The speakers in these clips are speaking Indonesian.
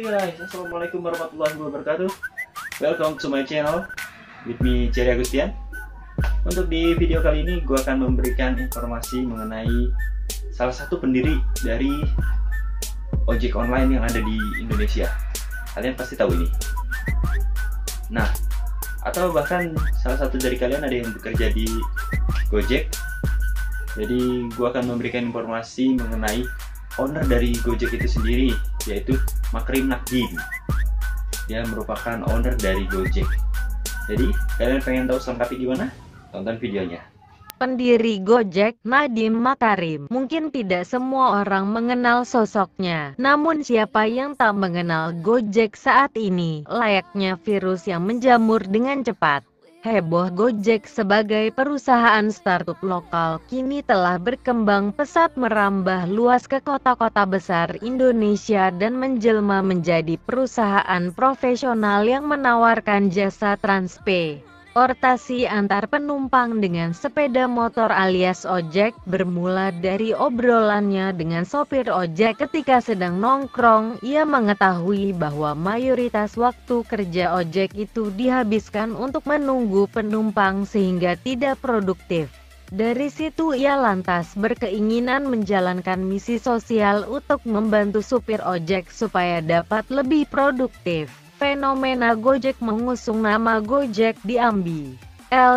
guys, assalamualaikum warahmatullahi wabarakatuh. Welcome to my channel with me Jerry Agustian. Untuk di video kali ini gue akan memberikan informasi mengenai salah satu pendiri dari ojek online yang ada di Indonesia. Kalian pasti tahu ini. Nah, atau bahkan salah satu dari kalian ada yang bekerja di Gojek. Jadi gue akan memberikan informasi mengenai owner dari Gojek itu sendiri, yaitu Makarim Nakdim. Dia merupakan owner dari Gojek. Jadi kalian pengen tahu selengkapnya gimana? Tonton videonya. Pendiri Gojek, Nadiem Makarim. Mungkin tidak semua orang mengenal sosoknya. Namun siapa yang tak mengenal Gojek saat ini? Layaknya virus yang menjamur dengan cepat. Heboh Gojek sebagai perusahaan startup lokal kini telah berkembang pesat, merambah luas ke kota-kota besar Indonesia dan menjelma menjadi perusahaan profesional yang menawarkan jasa transportasi antar penumpang dengan sepeda motor alias ojek. Bermula dari obrolannya dengan sopir ojek ketika sedang nongkrong, ia mengetahui bahwa mayoritas waktu kerja ojek itu dihabiskan untuk menunggu penumpang sehingga tidak produktif. Dari situ ia lantas berkeinginan menjalankan misi sosial untuk membantu supir ojek supaya dapat lebih produktif. Fenomena Gojek mengusung nama Gojek diambil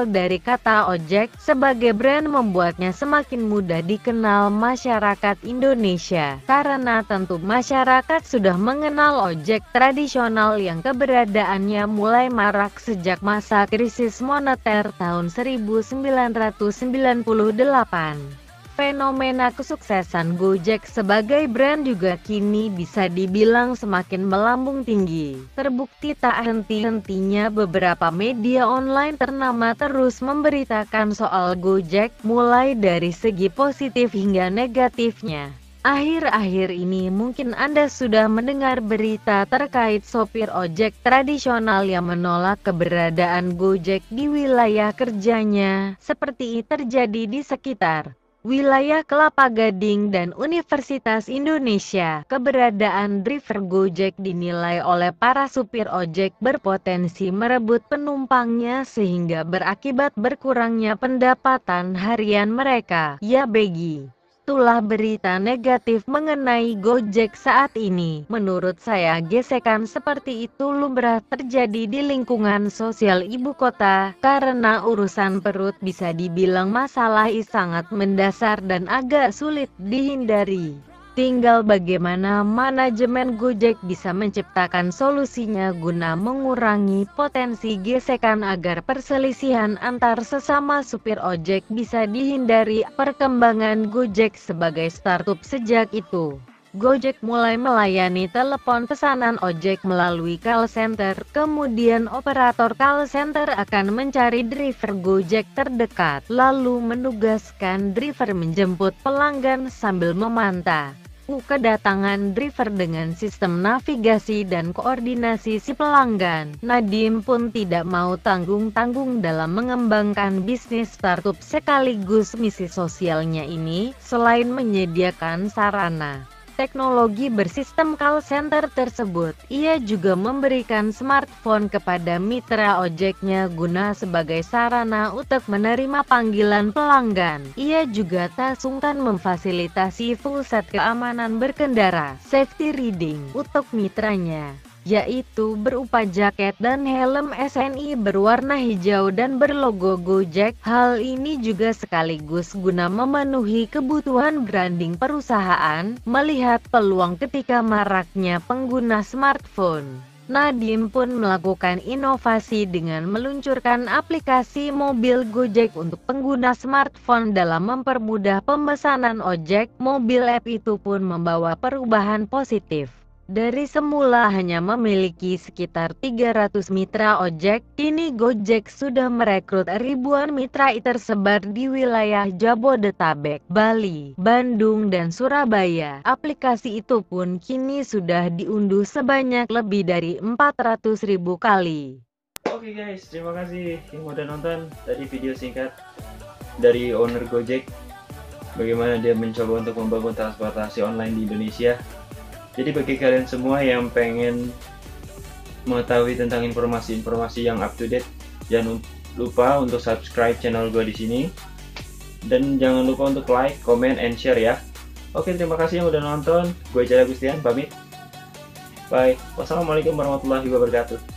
dari kata ojek sebagai brand, membuatnya semakin mudah dikenal masyarakat Indonesia. Karena tentu masyarakat sudah mengenal ojek tradisional yang keberadaannya mulai marak sejak masa krisis moneter tahun 1998. Fenomena kesuksesan Gojek sebagai brand juga kini bisa dibilang semakin melambung tinggi. Terbukti tak henti-hentinya beberapa media online ternama terus memberitakan soal Gojek, mulai dari segi positif hingga negatifnya. Akhir-akhir ini mungkin Anda sudah mendengar berita terkait sopir ojek tradisional yang menolak keberadaan Gojek di wilayah kerjanya, seperti terjadi di sekitar wilayah Kelapa Gading dan Universitas Indonesia. Keberadaan driver Gojek dinilai oleh para supir ojek berpotensi merebut penumpangnya sehingga berakibat berkurangnya pendapatan harian mereka. Ya begi, itulah berita negatif mengenai Gojek saat ini. Menurut saya gesekan seperti itu lumrah terjadi di lingkungan sosial ibu kota, karena urusan perut bisa dibilang masalah sangat mendasar dan agak sulit dihindari. Tinggal bagaimana manajemen Gojek bisa menciptakan solusinya guna mengurangi potensi gesekan agar perselisihan antar sesama supir ojek bisa dihindari. Perkembangan Gojek sebagai startup sejak itu, Gojek mulai melayani telepon pesanan ojek melalui call center, kemudian operator call center akan mencari driver Gojek terdekat, lalu menugaskan driver menjemput pelanggan sambil memantau kedatangan driver dengan sistem navigasi dan koordinasi si pelanggan. Nadiem pun tidak mau tanggung-tanggung dalam mengembangkan bisnis startup sekaligus misi sosialnya ini. Selain menyediakan sarana teknologi bersistem call center tersebut, ia juga memberikan smartphone kepada mitra ojeknya guna sebagai sarana untuk menerima panggilan pelanggan. Ia juga tak sungkan memfasilitasi full set keamanan berkendara, safety reading, untuk mitranya, yaitu berupa jaket dan helm SNI berwarna hijau dan berlogo Gojek. Hal ini juga sekaligus guna memenuhi kebutuhan branding perusahaan, melihat peluang ketika maraknya pengguna smartphone. Nadiem pun melakukan inovasi dengan meluncurkan aplikasi mobil Gojek untuk pengguna smartphone dalam mempermudah pemesanan ojek. Mobil app itu pun membawa perubahan positif. Dari semula hanya memiliki sekitar 300 mitra ojek, kini Gojek sudah merekrut ribuan mitra tersebar di wilayah Jabodetabek, Bali, Bandung, dan Surabaya. Aplikasi itu pun kini sudah diunduh sebanyak lebih dari 400.000 kali. Oke guys, terima kasih yang udah nonton tadi video singkat dari owner Gojek. Bagaimana dia mencoba untuk membangun transportasi online di Indonesia. Jadi bagi kalian semua yang pengen mengetahui tentang informasi-informasi yang up to date, jangan lupa untuk subscribe channel gue di sini. Dan jangan lupa untuk like, comment, and share ya. Oke, terima kasih yang udah nonton. Gue Jaya Gustian, pamit. Bye. Wassalamualaikum warahmatullahi wabarakatuh.